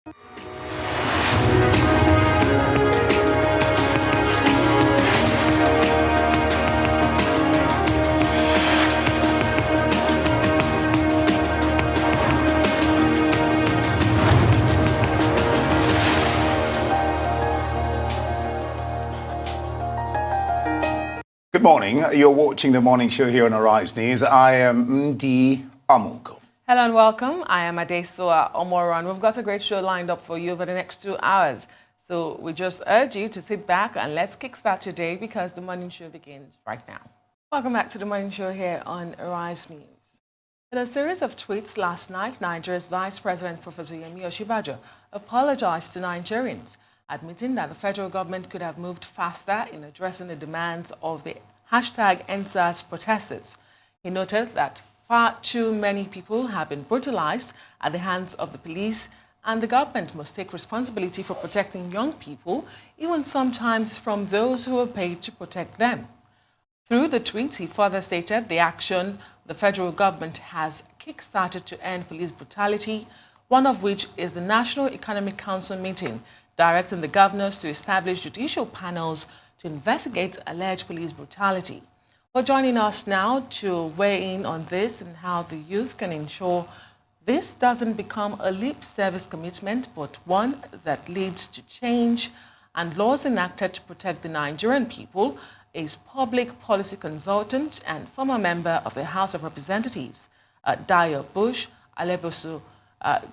Good morning. You're watching the morning show here on Arise News. I am Ndi Amuko. Hello and welcome. I am Adesoa Omoran. We've got a great show lined up for you over the next 2 hours. So we just urge you to sit back and let's kickstart your day because the morning show begins right now. Welcome back to the morning show here on Arise News. In a series of tweets last night, Nigeria's Vice President Professor Yemi Osinbajo apologized to Nigerians, admitting that the federal government could have moved faster in addressing the demands of the #EndSARS protesters. He noted that far too many people have been brutalized at the hands of the police, and the government must take responsibility for protecting young people, even sometimes from those who are paid to protect them. Through the tweet, he further stated the action the federal government has kick-started to end police brutality, one of which is the National Economic Council meeting, directing the governors to establish judicial panels to investigate alleged police brutality. For joining us now to weigh in on this and how the youth can ensure this doesn't become a lip service commitment, but one that leads to change and laws enacted to protect the Nigerian people, is public policy consultant and former member of the House of Representatives, Dayo Alebiosu.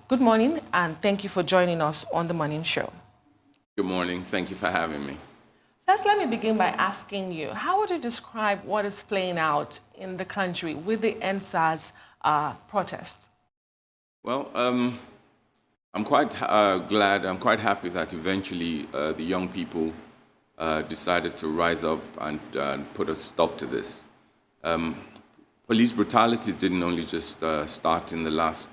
Good morning, and thank you for joining us on the morning show. Good morning. Thank you for having me. First, let me begin by asking you, how would you describe what is playing out in the country with the EndSARS protest? Well, I'm quite glad, I'm quite happy that eventually the young people decided to rise up and put a stop to this. Police brutality didn't only just start in the last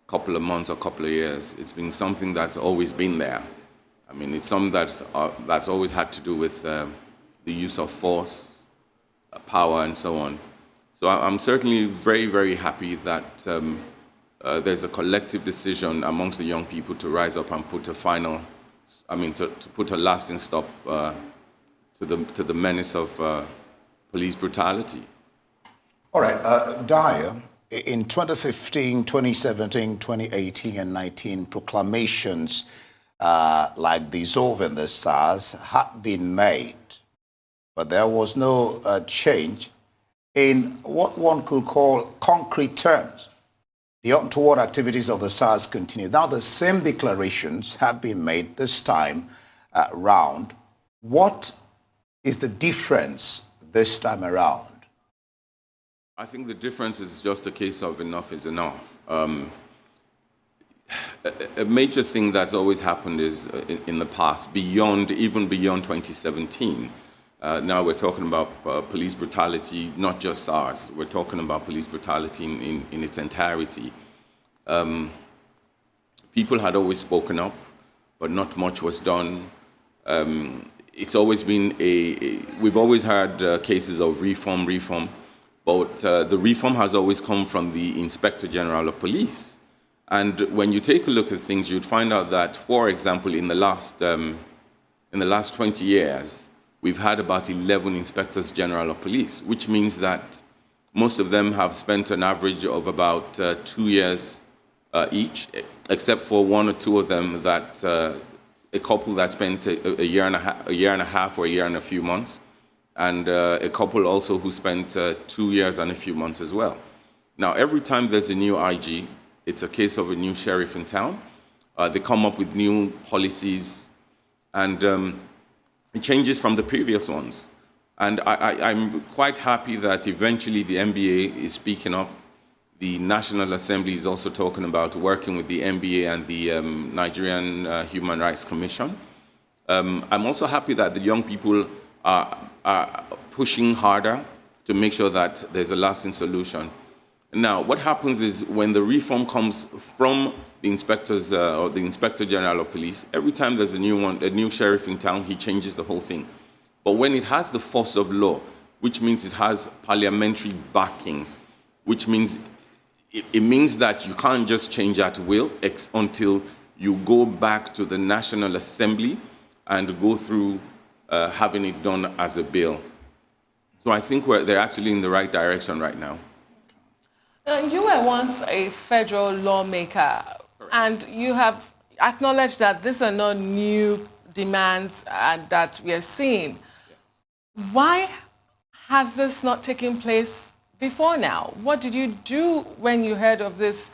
couple of months or couple of years. It's been something that's always been there. I mean, it's something that's always had to do with the use of force, power, and so on. So I'm certainly very, very happy that there's a collective decision amongst the young people to rise up and put a to put a lasting stop to the menace of police brutality. All right, Dayo, in 2015, 2017, 2018, and 19, proclamations like dissolving the SARS had been made, but there was no change in what one could call concrete terms. The untoward activities of the SARS continue. Now the same declarations have been made this time round. What is the difference this time around? I think the difference is just a case of enough is enough. A major thing that's always happened is in the past, even beyond 2017, now we're talking about police brutality, not just SARS. We're talking about police brutality in its entirety. People had always spoken up, but not much was done. It's always been we've always had cases of reform, but the reform has always come from the Inspector General of Police. And when you take a look at things, you'd find out that, for example, in the last 20 years, we've had about 11 Inspectors General of Police, which means that most of them have spent an average of about 2 years each, except for one or two of them that a couple that spent a year and a half or a year and a few months, and a couple also who spent 2 years and a few months as well. Now, every time there's a new IG, it's a case of a new sheriff in town. They come up with new policies, and it changes from the previous ones. And I'm quite happy that eventually the NBA is speaking up. The National Assembly is also talking about working with the NBA and the Nigerian Human Rights Commission. I'm also happy that the young people are pushing harder to make sure that there's a lasting solution. Now, what happens is when the reform comes from the inspectors or the Inspector General of Police, every time there's a new sheriff in town, he changes the whole thing. But when it has the force of law, which means it has parliamentary backing, which means it means that you can't just change at will until you go back to the National Assembly and go through having it done as a bill. So I think they're actually in the right direction right now. You were once a federal lawmaker, and you have acknowledged that these are not new demands that we are seeing. Why has this not taken place before now? What did you do when you heard of these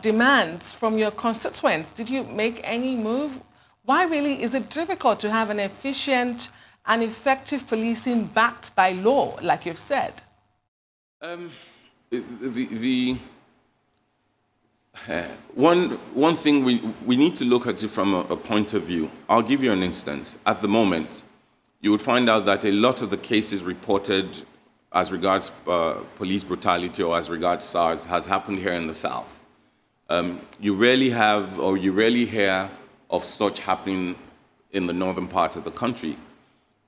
demands from your constituents? Did you make any move? Why really is it difficult to have an efficient and effective policing backed by law, like you've said? One thing we need to look at it from a point of view. I'll give you an instance. At the moment, you would find out that a lot of the cases reported as regards police brutality or as regards SARS has happened here in the South. You rarely hear of such happening in the northern part of the country.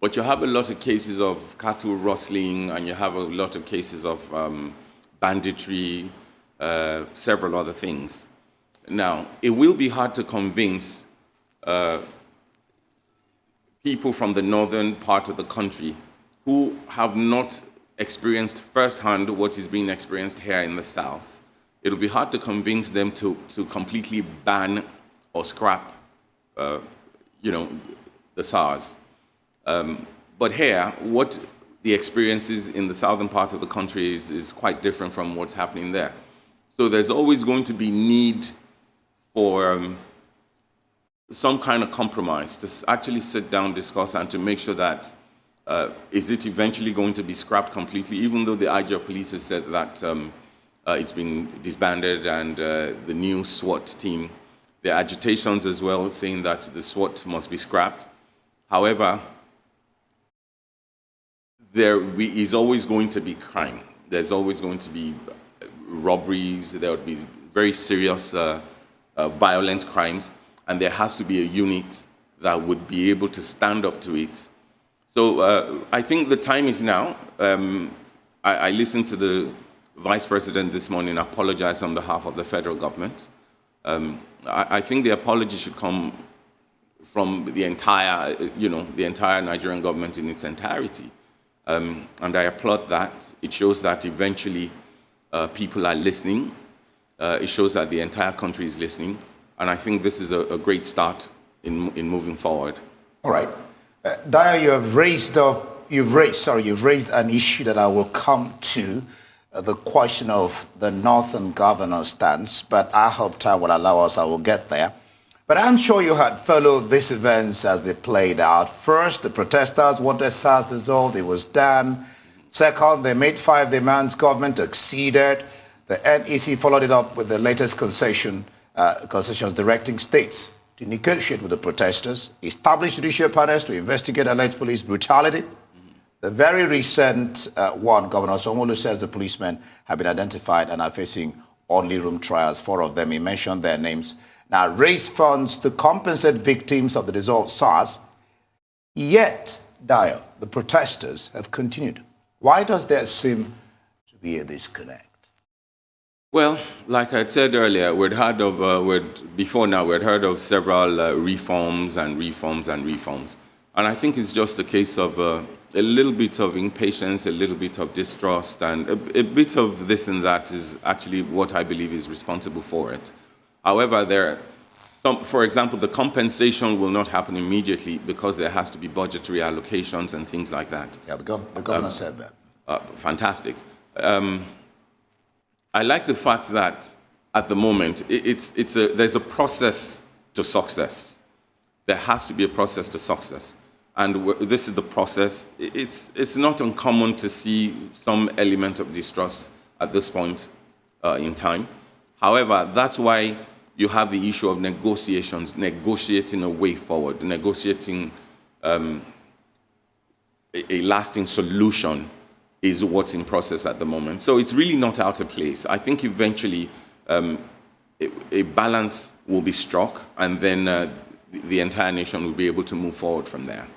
But you have a lot of cases of cattle rustling, and you have a lot of cases of banditry, several other things. Now, it will be hard to convince people from the northern part of the country who have not experienced firsthand what is being experienced here in the South. It'll be hard to convince them to completely ban or scrap, the SARS. But here, what the experience is in the southern part of the country is quite different from what's happening there. So there's always going to be need for some kind of compromise to actually sit down, discuss, and to make sure that is it eventually going to be scrapped completely, even though the IG of police has said that it's been disbanded, and the new SWAT team, the agitations as well, saying that the SWAT must be scrapped. However, there is always going to be crime. There's always going to be robberies. There would be very serious violent crimes, and there has to be a unit that would be able to stand up to it. So I think the time is now. I listened to the Vice President this morning apologize on behalf of the federal government. I think the apology should come from the entire Nigerian government in its entirety. And I applaud that. It shows that eventually people are listening. It shows that the entire country is listening. And I think this is a great start in moving forward. All right. Dayo, you've raised an issue that I will come to, the question of the Northern Governor's stance, but I hope time will allow us, I will get there. But I'm sure you had followed these events as they played out. First, the protesters wanted SARS dissolved. It was done. Second, they made 5 demands. Government acceded. The NEC followed it up with the latest concessions directing states to negotiate with the protesters, establish judicial panels to investigate alleged police brutality. The very recent one, Governor Sanwo-Olu says the policemen have been identified and are facing orderly room trials. 4 of them, he mentioned their names. Now, raise funds to compensate victims of the dissolved SARS. Yet, Dayo, the protesters have continued. Why does there seem to be a disconnect? Well, like I said earlier, we'd heard of several reforms. And I think it's just a case of a little bit of impatience, a little bit of distrust, and a bit of this and that is actually what I believe is responsible for it. However, for example, the compensation will not happen immediately because there has to be budgetary allocations and things like that. Yeah, the governor said that. Fantastic. I like the fact that at the moment there's a process to success. There has to be a process to success, and this is the process. It's not uncommon to see some element of distrust at this point in time. However, that's why you have the issue of negotiations, negotiating a way forward, negotiating a lasting solution is what's in process at the moment. So it's really not out of place. I think eventually a balance will be struck, and then the entire nation will be able to move forward from there.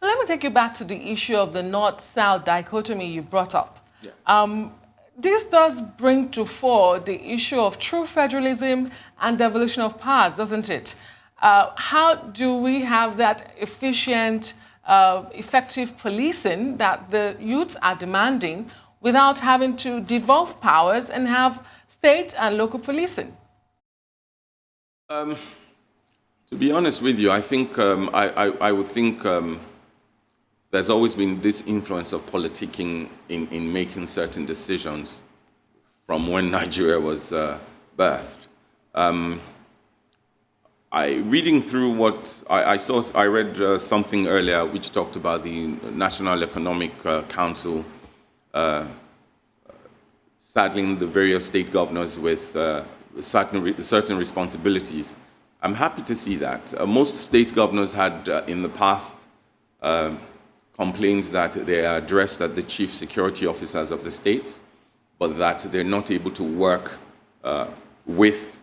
Let me take you back to the issue of the North-South dichotomy you brought up. Yeah. This does bring to fore the issue of true federalism and devolution of powers, doesn't it? How do we have that efficient, effective policing that the youths are demanding without having to devolve powers and have state and local policing? To be honest with you, I think I would think there's always been this influence of politicking in making certain decisions from when Nigeria was birthed. Reading through what I read something earlier which talked about the National Economic Council saddling the various state governors with certain responsibilities. I'm happy to see that. Most state governors had in the past complaints that they are addressed at the chief security officers of the states, but that they're not able to work with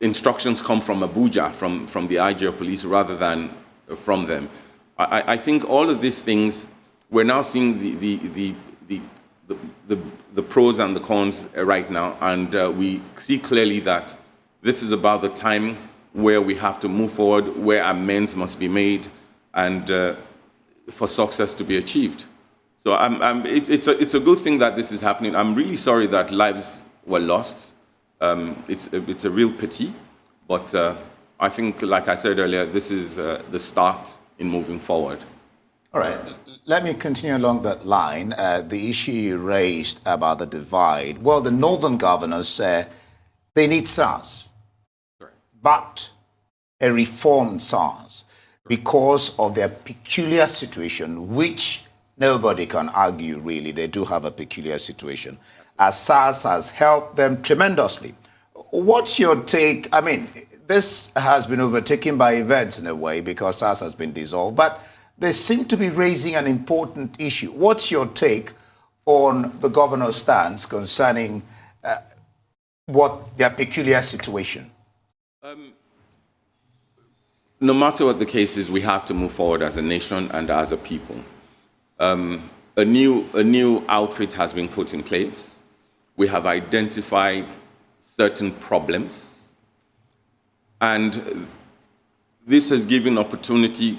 instructions come from Abuja, from the IG of police, rather than from them. I think all of these things, we're now seeing the pros and the cons right now, and we see clearly that this is about the time where we have to move forward, where amends must be made, and for success to be achieved. So it's a good thing that this is happening. I'm really sorry that lives were lost. It's a real pity, but I think, like I said earlier, this is the start in moving forward. All right, let me continue along that line. The issue you raised about the divide. Well, the northern governors say they need SARS, Correct. but a reformed SARS because of their peculiar situation, which nobody can argue, really. They do have a peculiar situation. As SARS has helped them tremendously. What's your take? I mean, this has been overtaken by events in a way because SARS has been dissolved, but they seem to be raising an important issue. What's your take on the governor's stance concerning their peculiar situation? No matter what the case is, we have to move forward as a nation and as a people. A new outfit has been put in place. We have identified certain problems, and this has given opportunity.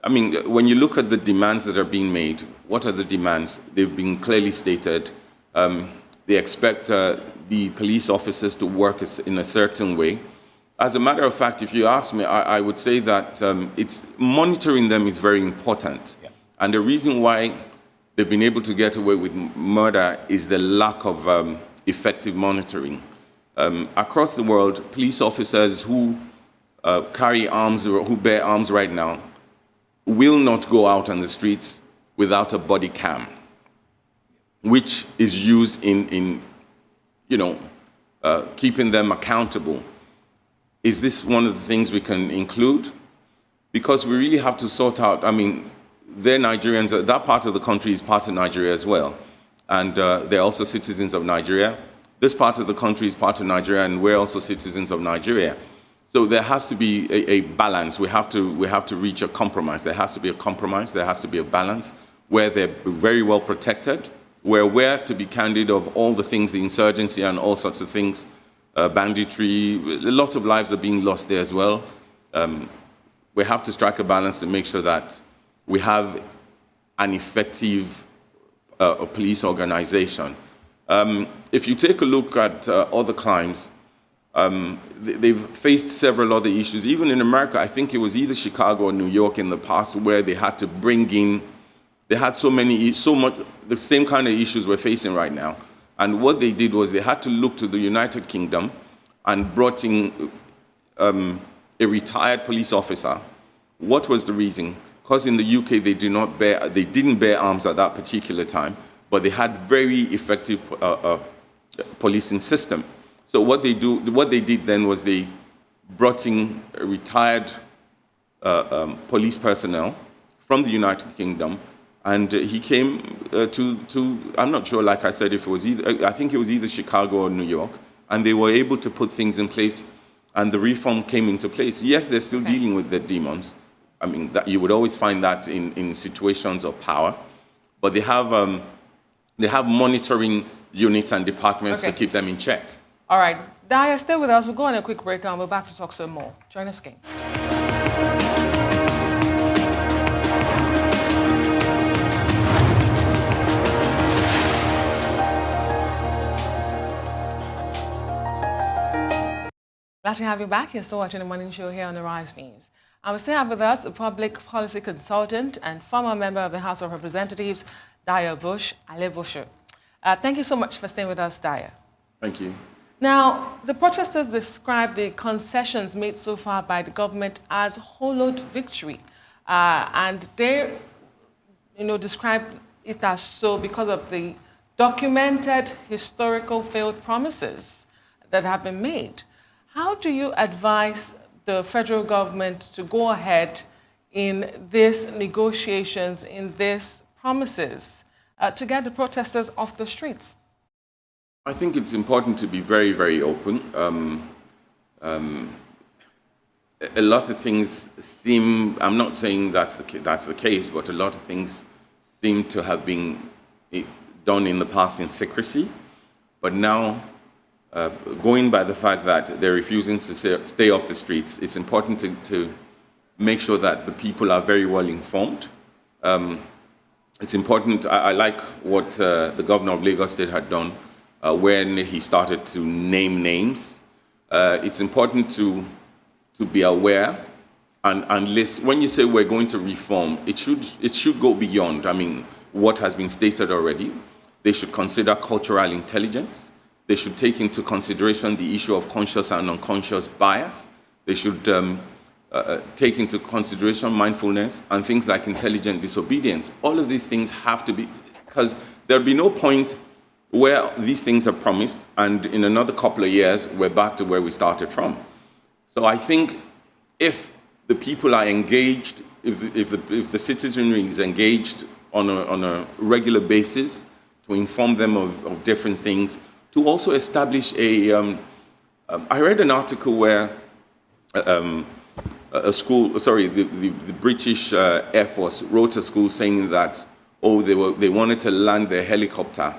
I mean, when you look at the demands that are being made, what are the demands? They've been clearly stated. They expect the police officers to work in a certain way. As a matter of fact, if you ask me, I would say that monitoring them is very important. Yeah. And the reason why they've been able to get away with murder is the lack of effective monitoring. Across the world, police officers who carry arms or who bear arms right now will not go out on the streets without a body cam, which is used in keeping them accountable. Is this one of the things we can include? Because we really have to sort out, I mean, they're Nigerians, that part of the country is part of Nigeria as well. And they're also citizens of Nigeria. This part of the country is part of Nigeria, and we're also citizens of Nigeria. So there has to be a balance. We have to reach a compromise. There has to be a compromise. There has to be a balance where they're very well protected, where we're, to be candid, of all the things, the insurgency and all sorts of things, banditry, a lot of lives are being lost there as well. We have to strike a balance to make sure that we have an effective police organization. If you take a look at other crimes, they've faced several other issues. Even in America, I think it was either Chicago or New York in the past where they had to bring in, they had so much, the same kind of issues we're facing right now. And what they did was they had to look to the United Kingdom and brought in a retired police officer. What was the reason? Because in the UK they didn't bear arms at that particular time, but they had very effective policing system. So what they did then was they brought in retired police personnel from the United Kingdom, and he came to I'm not sure, like I said, if it was I think it was either Chicago or New York, and they were able to put things in place, and the reform came into place. Yes, they're still dealing with the demons. I mean, you would always find that in situations of power, but they have monitoring units and departments to keep them in check. All right. Dayo, stay with us. We'll go on a quick break and we're back to talk some more. Join us again. Glad to have you back. You're still watching the morning show here on the Rise News. And we still have with us a public policy consultant and former member of the House of Representatives, Dayo Alebiosu. Thank you so much for staying with us, Dayo. Thank you. Now, the protesters describe the concessions made so far by the government as hollowed victory. And they, describe it as so because of the documented historical failed promises that have been made. How do you advise the federal government to go ahead in these negotiations, in these promises, to get the protesters off the streets? I think it's important to be very, very open. A lot of things seem, I'm not saying that's the case, but a lot of things seem to have been done in the past in secrecy. But now, going by the fact that they're refusing to stay off the streets, it's important to make sure that the people are very well informed. It's important, I like what the governor of Lagos State had done when he started to name names. It's important to be aware and list. When you say we're going to reform, it should go beyond, what has been stated already. They should consider cultural intelligence. They should take into consideration the issue of conscious and unconscious bias. They should take into consideration mindfulness and things like intelligent disobedience. All of these things have to be, because there'll be no point where these things are promised and in another couple of years, we're back to where we started from. So I think if the people are engaged, if the citizenry is engaged on a regular basis to inform them of different things, to also establish I read an article where a school, the British Air Force wrote a school saying that, they wanted to land their helicopter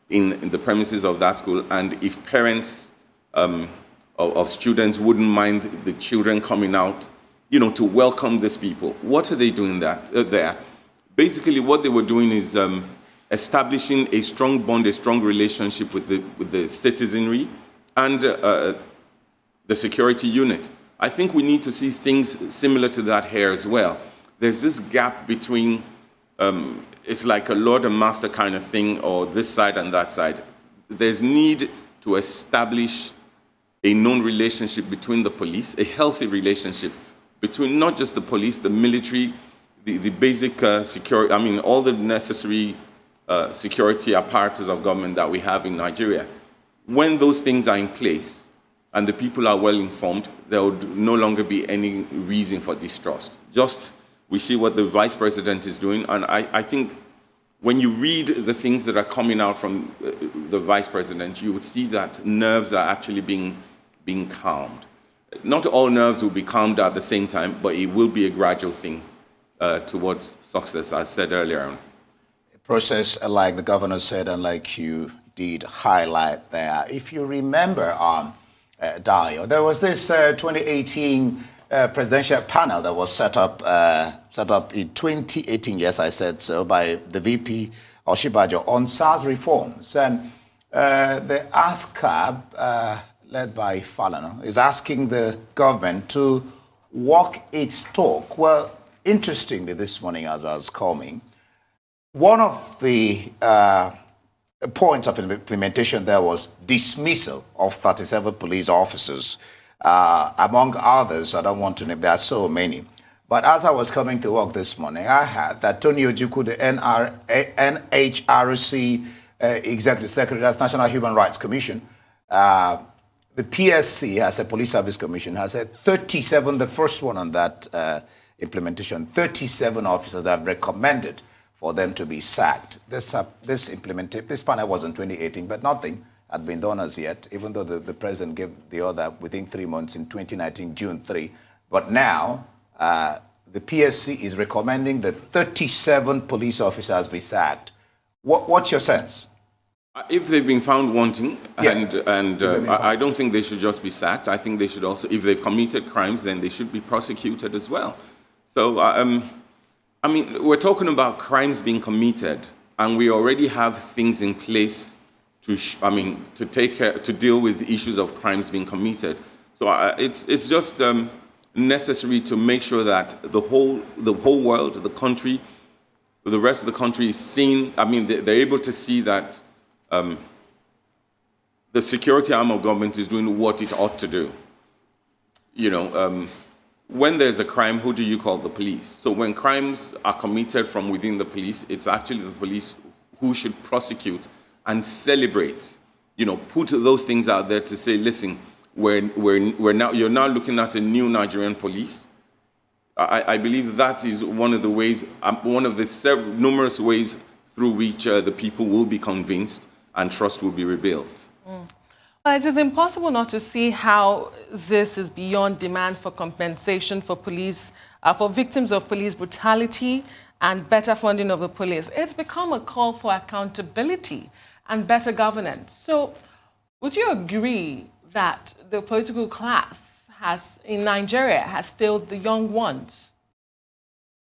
in the premises of that school, and if parents of students wouldn't mind the children coming out, to welcome these people. What are they doing there? Basically, what they were doing is establishing a strong bond, a strong relationship with the citizenry and the security unit. I think we need to see things similar to that here as well. There's this gap between, it's like a lord and master kind of thing, or this side and that side. There's need to establish a known relationship between the police, a healthy relationship between not just the police, the military, the basic security, all the necessary security apparatus of government that we have in Nigeria. When those things are in place and the people are well informed, there would no longer be any reason for distrust. Just we see what the vice president is doing, and I think when you read the things that are coming out from the vice president, you would see that nerves are actually being calmed. Not all nerves will be calmed at the same time, but it will be a gradual thing towards success, as said earlier on. Process, like the governor said, and like you did highlight there. If you remember, Dayo, there was this 2018 presidential panel that was set up in 2018, yes, I said so, by the VP Oshibajo on SARS reforms. And the ASCAB, led by Falana, is asking the government to walk its talk. Well, interestingly, this morning as I was coming, one of the points of implementation there was dismissal of 37 police officers, among others. I don't want to name, there are so many. But as I was coming to work this morning, I had that Tony Ojukwu, the NHRC Executive Secretary, that's National Human Rights Commission, the PSC, as a Police Service Commission, has said 37, the first one on that implementation, 37 officers that have recommended for them to be sacked. This panel was in 2018, but nothing had been done as yet, even though the president gave the order within 3 months in 2019, June 3. But now, the PSC is recommending that 37 police officers be sacked. What's your sense? If they've been found wanting, Yeah. and I don't think they should just be sacked. I think they should also, if they've committed crimes, then they should be prosecuted as well. So, I mean, we're talking about crimes being committed, and we already have things in place to take care, to deal with issues of crimes being committed. So it's just necessary to make sure that the whole world, the country, the rest of the country is seen. I mean, they're able to see that the security arm of government is doing what it ought to do. You know, when there's a crime, who do you call? The police. So when crimes are committed from within the police, it's actually the police who should prosecute and celebrate. You know, put those things out there to say, listen, you're now looking at a new Nigerian police. I believe that is one of the ways, one of the numerous ways through which the people will be convinced and trust will be rebuilt. Well, it is impossible not to see how this is beyond demands for compensation for police, for victims of police brutality and better funding of the police. It's become a call for accountability and better governance. So would you agree that the political class in Nigeria has failed the young ones?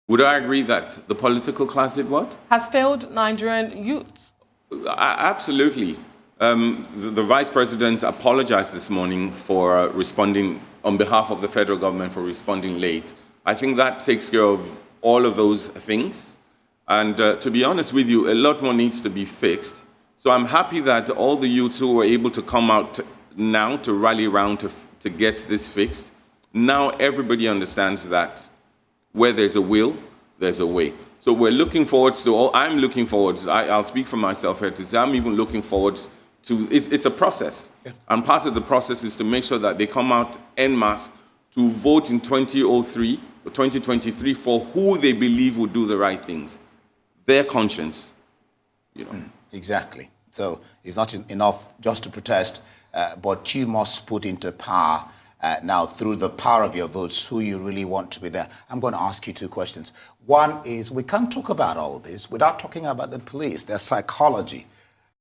Would I agree that the political class did what? Has failed Nigerian youths? Absolutely. The Vice President apologized this morning for responding on behalf of the federal government for responding late. I think that takes care of all of those things. And to be honest with you, a lot more needs to be fixed. So I'm happy that all the youths who were able to come out now to rally around to get this fixed, now everybody understands that where there's a will, there's a way. So we're looking forward to, I'm looking forward, I'll speak for myself here to say I'm even looking forward to, it's a process. Yeah. And part of the process is to make sure that they come out en masse to vote in 2003 or 2023 for who they believe will do the right things. Their conscience, you know. Exactly. So it's not enough just to protest, but you must put into power now through the power of your votes who you really want to be there. I'm going to ask you two questions. One is, we can't talk about all this without talking about the police, their psychology,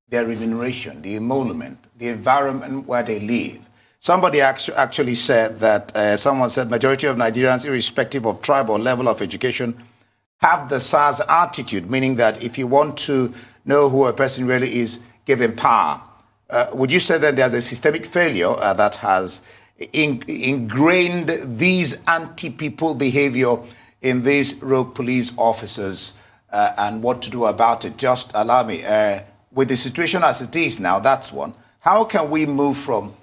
their remuneration, the emolument, the environment where they live. Somebody actually said that, someone said, majority of Nigerians, irrespective of tribe or level of education, have the SARS attitude, meaning that if you want to know who a person really is, give him power. Would you say that there's a systemic failure that has ingrained these anti-people behavior in these rogue police officers, and what to do about it? Just allow me, with the situation as it is now, that's one. How can we move from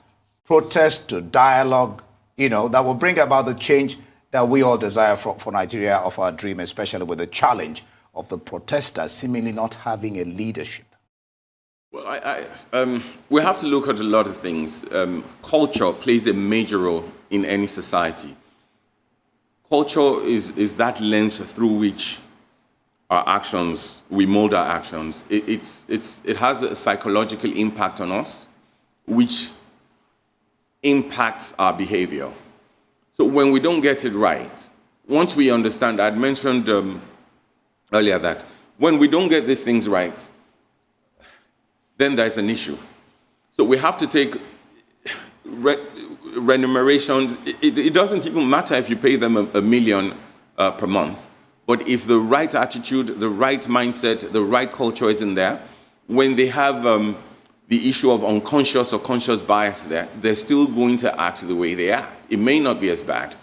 protest to dialogue, you know, that will bring about the change that we all desire for Nigeria, of our dream, especially with the challenge of the protesters seemingly not having a leadership? Well, we have to look at a lot of things. Culture plays a major role in any society. Culture is that lens through which our actions, we mold our actions. It has a psychological impact on us, which impacts our behavior. So when we don't get it right, once we understand, I'd mentioned earlier that when we don't get these things right, then there's an issue. So we have to take remunerations. It doesn't even matter if you pay them $1 million per month, but if the right attitude, the right mindset, the right culture isn't there, when they have the issue of unconscious or conscious bias there, they're still going to act the way they act. It may not be as bad.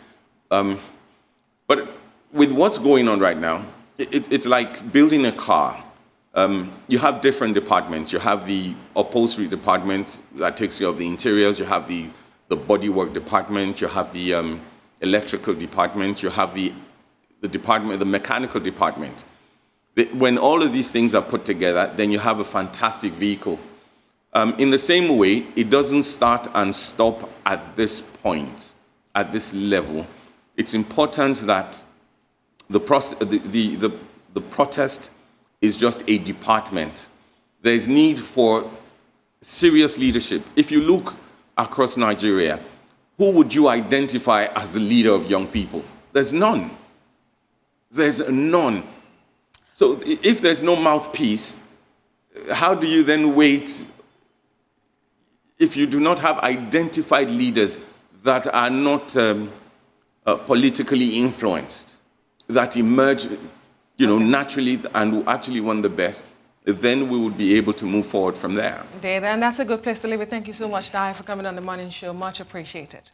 But with what's going on right now, it's like building a car. You have different departments. You have the upholstery department that takes care of the interiors. You have the bodywork department. You have the electrical department. You have the mechanical department. When all of these things are put together, then you have a fantastic vehicle. In the same way, it doesn't start and stop at this point, at this level. It's important that the protest is just a department. There's need for serious leadership. If you look across Nigeria, who would you identify as the leader of young people? There's none. There's none. So if there's no mouthpiece, how do you then wait if you do not have identified leaders that are not politically influenced, that emerge, naturally and who actually want the best? Then we would be able to move forward from there. And that's a good place to leave it. Thank you so much, Dayo, for coming on the morning show. Much appreciated.